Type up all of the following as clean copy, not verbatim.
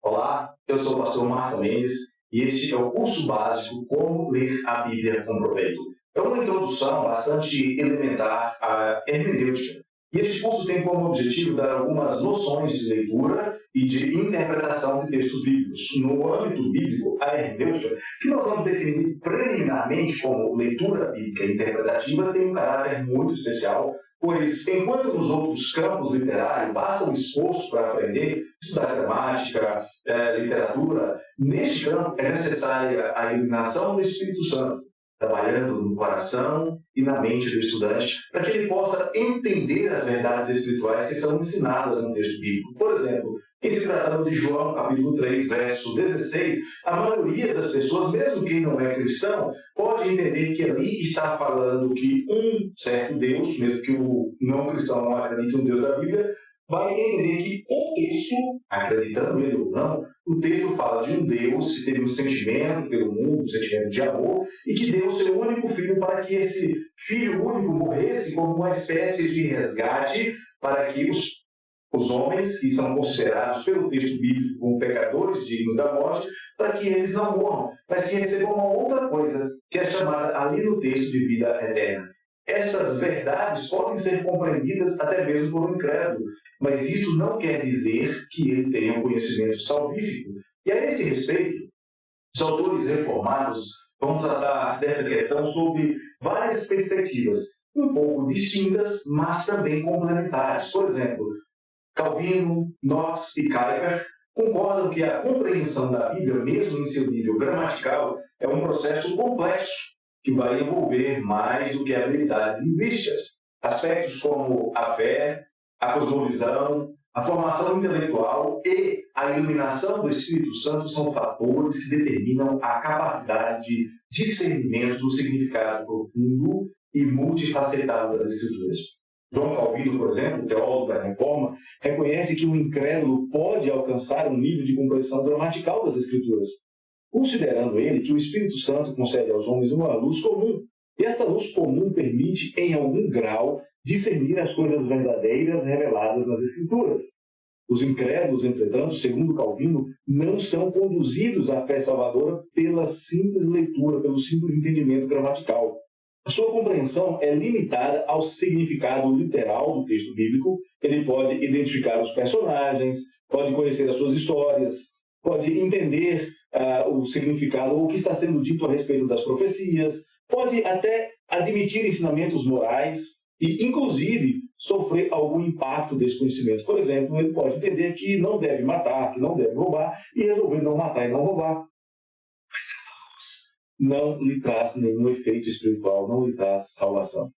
Olá, eu sou o pastor Marco Mendes e este é o curso básico Como Ler a Bíblia com Proveito. É uma introdução bastante elementar à hermenêutica. E este curso tem como objetivo dar algumas noções de leitura e de interpretação de textos bíblicos. No âmbito bíblico, a hermenêutica, que nós vamos definir preliminarmente como leitura bíblica interpretativa, tem um caráter muito especial, pois, enquanto nos outros campos literários basta um esforço para aprender, estudar gramática, literatura, neste campo é necessária a iluminação do Espírito Santo, trabalhando no coração e na mente do estudante, para que ele possa entender as verdades espirituais que são ensinadas no texto bíblico. Por exemplo, em se tratando de João, capítulo 3, verso 16, a maioria das pessoas, mesmo quem não é cristão, pode entender que ali está falando que um certo Deus, mesmo que o não cristão não acredite no Deus da Bíblia, vai entender que o texto, acreditando ele ou não, o texto fala de um Deus que teve um sentimento pelo mundo, um sentimento de amor, e que deu o seu único filho para que esse filho único morresse como uma espécie de resgate para que os homens, que são considerados pelo texto bíblico como pecadores dignos da morte, para que eles não morram, mas que recebam uma outra coisa, que é chamada ali no texto de vida eterna. Essas verdades podem ser compreendidas até mesmo por um incrédulo, mas isso não quer dizer que ele tenha um conhecimento salvífico. E a esse respeito, os autores reformados vão tratar dessa questão sob várias perspectivas, um pouco distintas, mas também complementares. Por exemplo, Calvino, Knox e Kuyper concordam que a compreensão da Bíblia, mesmo em seu nível gramatical, é um processo complexo, que vai envolver mais do que habilidades linguísticas. Aspectos como a fé, a cosmovisão, a formação intelectual e a iluminação do Espírito Santo são fatores que determinam a capacidade de discernimento do significado profundo e multifacetado das Escrituras. João Calvino, por exemplo, teólogo da Reforma, reconhece que o incrédulo pode alcançar um nível de compreensão gramatical das Escrituras, considerando ele que o Espírito Santo concede aos homens uma luz comum. E esta luz comum permite, em algum grau, discernir as coisas verdadeiras reveladas nas Escrituras. Os incrédulos, entretanto, segundo Calvino, não são conduzidos à fé salvadora pela simples leitura, pelo simples entendimento gramatical. A sua compreensão é limitada ao significado literal do texto bíblico. Ele pode identificar os personagens, pode conhecer as suas histórias, pode entender o significado ou o que está sendo dito a respeito das profecias, pode até admitir ensinamentos morais e, inclusive, sofrer algum impacto desse conhecimento. Por exemplo, ele pode entender que não deve matar, que não deve roubar e resolver não matar e não roubar. Mas essa luz não lhe traz nenhum efeito espiritual, não lhe traz salvação.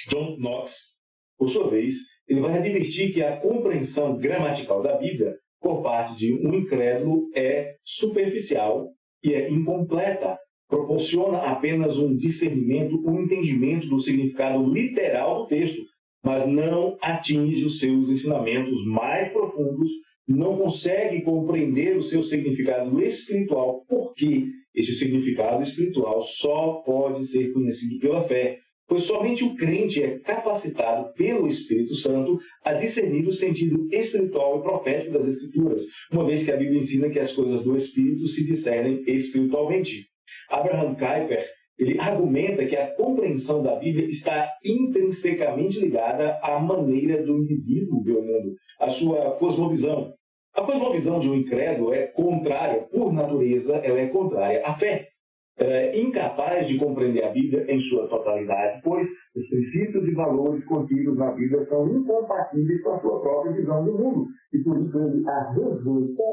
John Knox, por sua vez, ele vai advertir que a compreensão gramatical da Bíblia por parte de um incrédulo é superficial e é incompleta. Proporciona apenas um discernimento, um entendimento do significado literal do texto, mas não atinge os seus ensinamentos mais profundos, não consegue compreender o seu significado espiritual, porque esse significado espiritual só pode ser conhecido pela fé, pois somente o crente é capacitado pelo Espírito Santo a discernir o sentido espiritual e profético das Escrituras, uma vez que a Bíblia ensina que as coisas do Espírito se discernem espiritualmente. Abraham Kuyper, ele argumenta que a compreensão da Bíblia está intrinsecamente ligada à maneira do indivíduo ver o mundo, à sua cosmovisão. A cosmovisão de um incrédulo é contrária, por natureza, ela é contrária à fé. É incapaz de compreender a Bíblia em sua totalidade, pois os princípios e valores contidos na Bíblia são incompatíveis com a sua própria visão do mundo, e por isso ele a rejeita.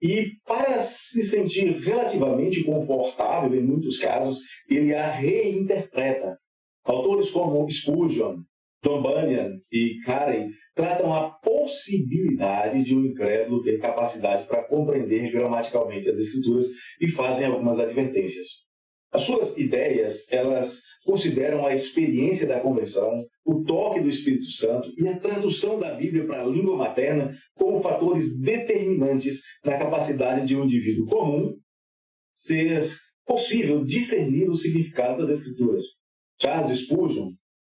E para se sentir relativamente confortável, em muitos casos, ele a reinterpreta. Autores como Spurgeon, John Bunyan e Carey tratam a possibilidade de um incrédulo ter capacidade para compreender gramaticalmente as Escrituras e fazem algumas advertências. As suas ideias, elas consideram a experiência da conversão, o toque do Espírito Santo e a tradução da Bíblia para a língua materna como fatores determinantes na capacidade de um indivíduo comum ser possível discernir o significado das Escrituras. Charles Spurgeon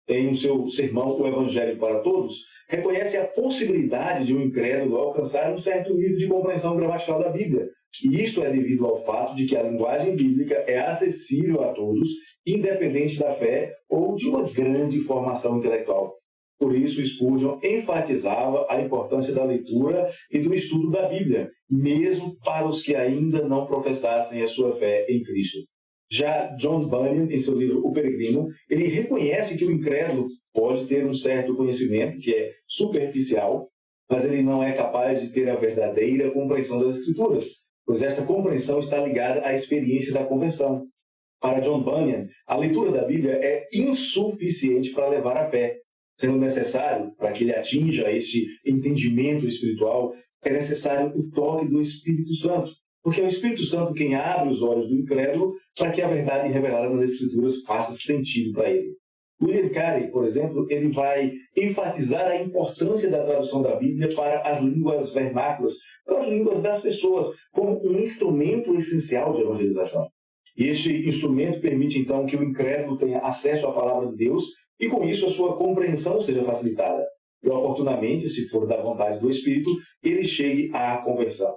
em um seu sermão, O Evangelho para Todos, reconhece a possibilidade de um incrédulo alcançar um certo nível de compreensão gramatical da Bíblia. E isto é devido ao fato de que a linguagem bíblica é acessível a todos, independente da fé ou de uma grande formação intelectual. Por isso, Spurgeon enfatizava a importância da leitura e do estudo da Bíblia, mesmo para os que ainda não professassem a sua fé em Cristo. Já John Bunyan, em seu livro O Peregrino, ele reconhece que o incrédulo pode ter um certo conhecimento, que é superficial, mas ele não é capaz de ter a verdadeira compreensão das Escrituras, pois esta compreensão está ligada à experiência da conversão. Para John Bunyan, a leitura da Bíblia é insuficiente para levar à fé. Sendo necessário, para que ele atinja este entendimento espiritual, é necessário o toque do Espírito Santo, porque é o Espírito Santo quem abre os olhos do incrédulo para que a verdade revelada nas Escrituras faça sentido para ele. William Carey, por exemplo, ele vai enfatizar a importância da tradução da Bíblia para as línguas vernáculas, para as línguas das pessoas, como um instrumento essencial de evangelização. E este instrumento permite, então, que o incrédulo tenha acesso à palavra de Deus e, com isso, a sua compreensão seja facilitada. E, oportunamente, se for da vontade do Espírito, ele chegue à conversão.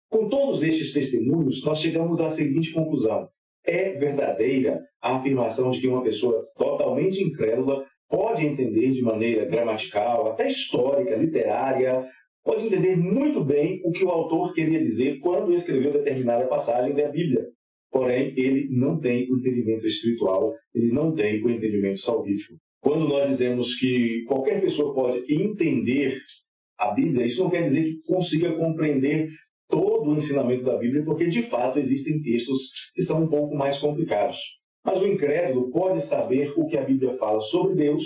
Com todos estes testemunhos, nós chegamos à seguinte conclusão. É verdadeira a afirmação de que uma pessoa totalmente incrédula pode entender de maneira gramatical, até histórica, literária, pode entender muito bem o que o autor queria dizer quando escreveu determinada passagem da Bíblia. Porém, ele não tem o entendimento espiritual, ele não tem o entendimento salvífico. Quando nós dizemos que qualquer pessoa pode entender a Bíblia, isso não quer dizer que consiga compreender todo o ensinamento da Bíblia, porque de fato existem textos que são um pouco mais complicados. Mas o incrédulo pode saber o que a Bíblia fala sobre Deus,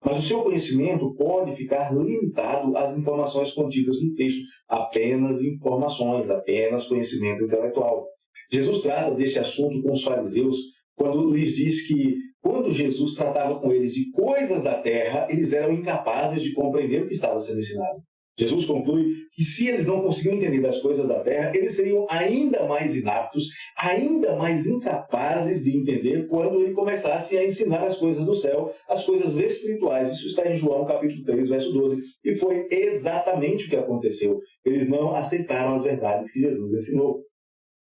mas o seu conhecimento pode ficar limitado às informações contidas no texto, apenas informações, apenas conhecimento intelectual. Jesus trata deste assunto com os fariseus quando lhes diz que, quando Jesus tratava com eles de coisas da terra, eles eram incapazes de compreender o que estava sendo ensinado. Jesus conclui que se eles não conseguiam entender das coisas da terra, eles seriam ainda mais inaptos, ainda mais incapazes de entender quando ele começasse a ensinar as coisas do céu, as coisas espirituais. Isso está em João capítulo 3, verso 12. E foi exatamente o que aconteceu. Eles não aceitaram as verdades que Jesus ensinou.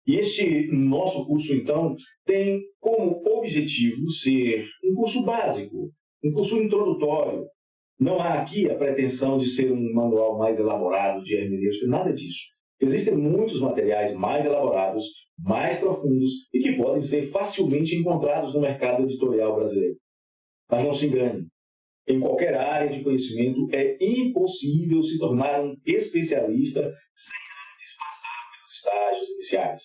E este nosso curso, então, tem como objetivo ser um curso básico, um curso introdutório. Não há aqui a pretensão de ser um manual mais elaborado de hermenêutica, nada disso. Existem muitos materiais mais elaborados, mais profundos e que podem ser facilmente encontrados no mercado editorial brasileiro. Mas não se engane, em qualquer área de conhecimento é impossível se tornar um especialista sem antes passar pelos estágios iniciais.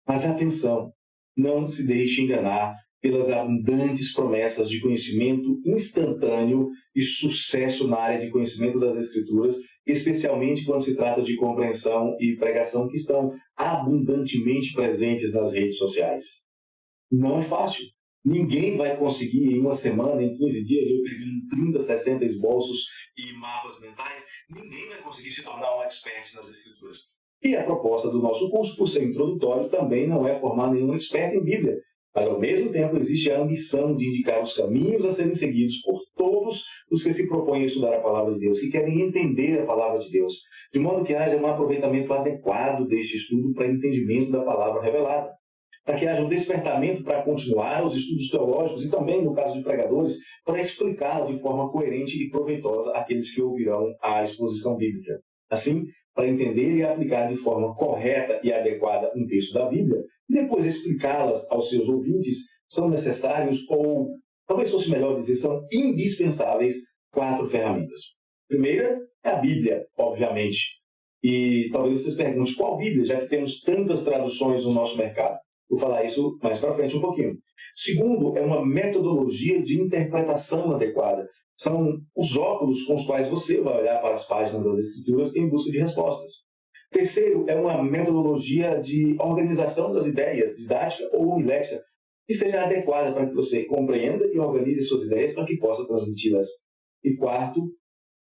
Mas atenção, não se deixe enganar pelas abundantes promessas de conhecimento instantâneo e sucesso na área de conhecimento das Escrituras, especialmente quando se trata de compreensão e pregação que estão abundantemente presentes nas redes sociais. Não é fácil. Ninguém vai conseguir em uma semana, em 15 dias, eu pegando 30, 60 esboços e mapas mentais, ninguém vai conseguir se tornar um expert nas Escrituras. E a proposta do nosso curso, por ser introdutório, também não é formar nenhum expert em Bíblia. Mas, ao mesmo tempo, existe a ambição de indicar os caminhos a serem seguidos por todos os que se propõem a estudar a Palavra de Deus, que querem entender a Palavra de Deus, de modo que haja um aproveitamento adequado deste estudo para entendimento da Palavra revelada, para que haja um despertamento para continuar os estudos teológicos e também, no caso de pregadores, para explicá-lo de forma coerente e proveitosa àqueles que ouvirão a exposição bíblica. Assim, para entender e aplicar de forma correta e adequada um texto da Bíblia, e depois explicá-las aos seus ouvintes, são necessários, ou talvez fosse melhor dizer, são indispensáveis 4 ferramentas. Primeira é a Bíblia, obviamente. E talvez vocês perguntem, qual Bíblia, já que temos tantas traduções no nosso mercado? Vou falar isso mais para frente um pouquinho. Segundo, é uma metodologia de interpretação adequada. São os óculos com os quais você vai olhar para as páginas das Escrituras em busca de respostas. Terceiro, é uma metodologia de organização das ideias, didática ou homilética, que seja adequada para que você compreenda e organize suas ideias para que possa transmiti-las. E quarto,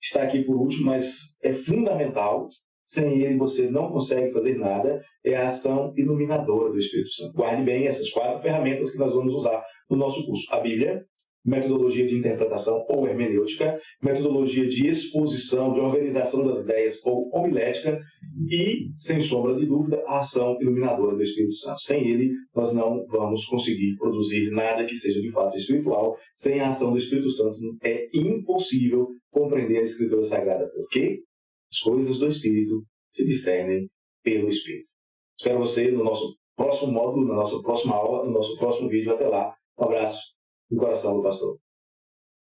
está aqui por último, mas é fundamental, sem ele você não consegue fazer nada, é a ação iluminadora do Espírito Santo. Guarde bem essas 4 ferramentas que nós vamos usar no nosso curso. A Bíblia, metodologia de interpretação ou hermenêutica, metodologia de exposição, de organização das ideias ou homilética e, sem sombra de dúvida, a ação iluminadora do Espírito Santo. Sem ele, nós não vamos conseguir produzir nada que seja de fato espiritual. Sem a ação do Espírito Santo é impossível compreender a Escritura Sagrada, porque as coisas do Espírito se discernem pelo Espírito. Espero você no nosso próximo módulo, na nossa próxima aula, no nosso próximo vídeo. Até lá. Um abraço no coração do pastor.